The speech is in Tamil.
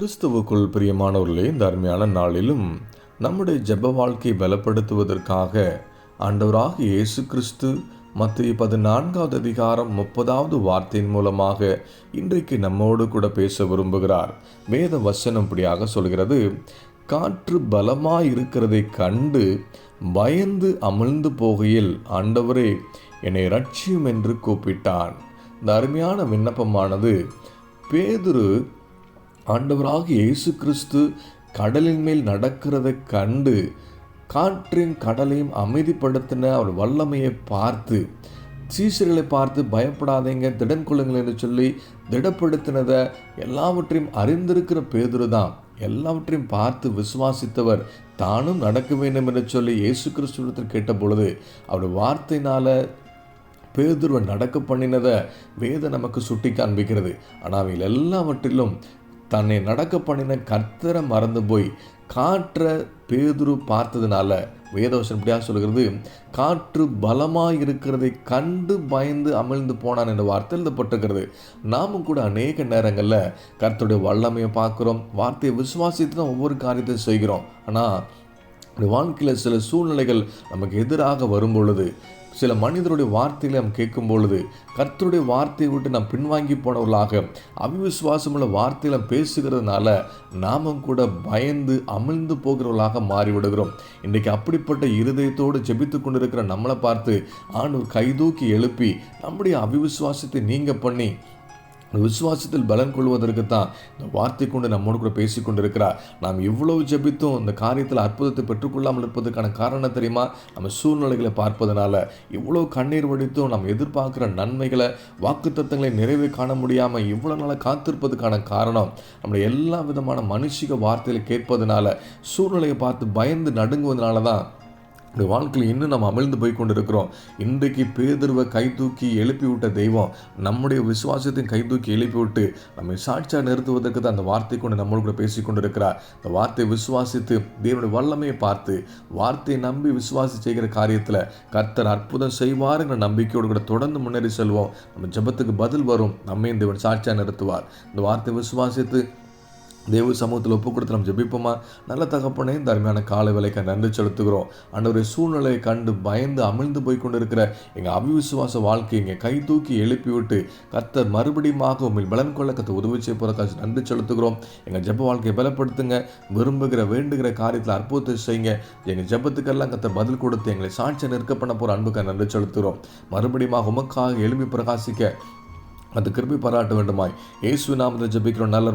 கிறிஸ்துவுக்குள் பிரியமானவர்களே, இந்த அருமையான நாளிலும் நம்முடைய ஜெப வாழ்க்கையை பலப்படுத்துவதற்காக ஆண்டவராகிய இயேசு கிறிஸ்து மத்தேயு 14வது அதிகாரம் 30வது வார்த்தையின் மூலமாக இன்றைக்கு நம்மோடு கூட பேச விரும்புகிறார். வேத வசனம் இப்படியாக சொல்கிறது: காற்று பலமாய் இருக்கிறதை கண்டு பயந்து அமிழ்ந்து போகையில், ஆண்டவரே என்னை ரட்சியும் என்று கூப்பிட்டான். இந்த அருமையான விண்ணப்பமானது பேதுரு ஆண்டவராகிய இயேசு கிறிஸ்து கடலின் மேல் நடக்கிறதை கண்டு காற்றின் கடலையும் அமைதிப்படுத்தின அவர் வல்லமையை பார்த்து, சீசர்களை பார்த்து பயப்படாதீங்க, திடன் கொள்ளுங்கள் என்று சொல்லி திடப்படுத்தினதை எல்லாவற்றையும் அறிந்திருக்கிற பேதுரு தான் எல்லாவற்றையும் பார்த்து விசுவாசித்தவர். தானும் நடக்க வேண்டும் என்று சொல்லி இயேசு கிறிஸ்துவிடத்தில் கேட்ட பொழுது அவருடைய வார்த்தையினால் பேதுருவை நடக்க பண்ணினதை வேதம் நமக்கு சுட்டி காண்பிக்கிறது. ஆனால் அவையில் எல்லாவற்றிலும் தன்னை நடக்க பண்ணின கர்த்தரை மறந்து போய் காற்றை பேதுரு பார்த்ததுனால வேதவசனம் இப்படியாக சொல்கிறது: காற்று பலமாக இருக்கிறதை கண்டு பயந்து அமிழ்ந்து போனான் என்ற வார்த்தை எழுதப்பட்டிருக்கிறது. நாமும் கூட அநேக நேரங்களில் கர்த்தருடைய வல்லமையை பார்க்குறோம், வார்த்தையை விசுவாசித்து தான் ஒவ்வொரு காரியத்தையும் செய்கிறோம். ஆனால் வாழ்க்கையில் சில சூழ்நிலைகள் நமக்கு எதிராக வரும் பொழுது, சில மனிதருடைய வார்த்தைகளை நாம் கேட்கும் பொழுது, கர்த்தருடைய வார்த்தையை விட்டு நாம் பின்வாங்கி போனவர்களாக அவிவிசுவாசமுள்ள வார்த்தைகளை பேசுகிறதுனால நாமும் கூட பயந்து அமிழ்ந்து போகிறவர்களாக மாறிவிடுகிறோம். இன்றைக்கு அப்படிப்பட்ட இருதயத்தோடு ஜெபித்து கொண்டிருக்கிற நம்மளை பார்த்து ஆண்டவர் கைதூக்கி எழுப்பி நம்முடைய அவிவிசுவாசத்தை நீங்க பண்ணி விசுவாசத்தில் பலன் கொள்வதற்கு தான் இந்த வார்த்தை கொண்டு நம்மோடு கூட பேசி கொண்டிருக்கிறார். நாம் இவ்வளவு ஜெபித்தும் இந்த காரியத்தில் அற்புதத்தை பெற்றுக்கொள்ளாமல் இருப்பதற்கான காரணம் தெரியுமா? நம்ம சூழ்நிலைகளை பார்ப்பதனால. இவ்வளவு கண்ணீர் வடித்தும் நாம் எதிர்பார்க்குற நன்மைகளை, வாக்குத்தத்தங்களை நிறைவே காண முடியாமல் இவ்வளோ நாளாக காத்திருப்பதுக்கான காரணம் நம்முடைய எல்லா விதமான மனுஷிக வார்த்தைகளை கேட்பதனால, சூழ்நிலையை பார்த்து பயந்து நடுங்குவதனால தான் இந்த வாழ்க்கையில் இன்னும் நம்ம அமிழ்ந்து போய் கொண்டிருக்கிறோம். இன்றைக்கு பேதுருவை கை தூக்கி எழுப்பி விட்ட தெய்வம் நம்முடைய விசுவாசத்தையும் கை தூக்கி எழுப்பி விட்டு நம்மை சாட்சியாக நிறுத்துவதற்கு தான் அந்த வார்த்தை கொண்டு நம்மளோட கூட பேசி கொண்டிருக்கிறார். இந்த வார்த்தையை விசுவாசித்து தேவனுடைய வல்லமையை பார்த்து வார்த்தையை நம்பி விசுவாசி செய்கிற காரியத்தில் கர்த்தர் அற்புதம் செய்வாருங்கிற நம்பிக்கையோடு கூட தொடர்ந்து முன்னேறி செல்வோம். நம்ம ஜெபத்துக்கு பதில் வரும், நம்மை தேவன் சாட்சியாக நிறுத்துவார். இந்த வார்த்தையை விசுவாசித்து தேவ சமூகத்தில் ஒப்பு கொடுத்து நம்ம ஜெபிப்போமா? நல்ல தகப்பனே, இந்த அருமையான காலை வேலைக்கு நன்றி செலுத்துகிறோம். ஆண்டவருடைய சூழ்நிலையை கண்டு பயந்து அமிழ்ந்து போய் கொண்டிருக்கிற எங்கள் அவிவிசுவாச வாழ்க்கை இங்கே கை தூக்கி எழுப்பி விட்டு கர்த்தர் மறுபடியுமாக உண்மையில் பலன் கொள்ள கற்று உதவி செய்ய போகிறக்காக நன்றி செலுத்துகிறோம். எங்கள் ஜெப வாழ்க்கையை பலப்படுத்துங்க. விரும்புகிற வேண்டுகிற காரியத்தில் அற்புதத்தை செய்யுங்க. எங்கள் ஜெபத்துக்கெல்லாம் கர்த்தர் பதில் கொடுத்து எங்களை சாட்சியை நிற்க பண்ண போகிற அன்புக்காக நன்றி செலுத்துகிறோம். மறுபடியுமாக உமக்காக எழுப்பி பிரகாசிக்க அது கிருபை பாராட்ட வேண்டுமாய் இயேசு நாமத்தில் ஜெபிக்கிறோம். நல்ல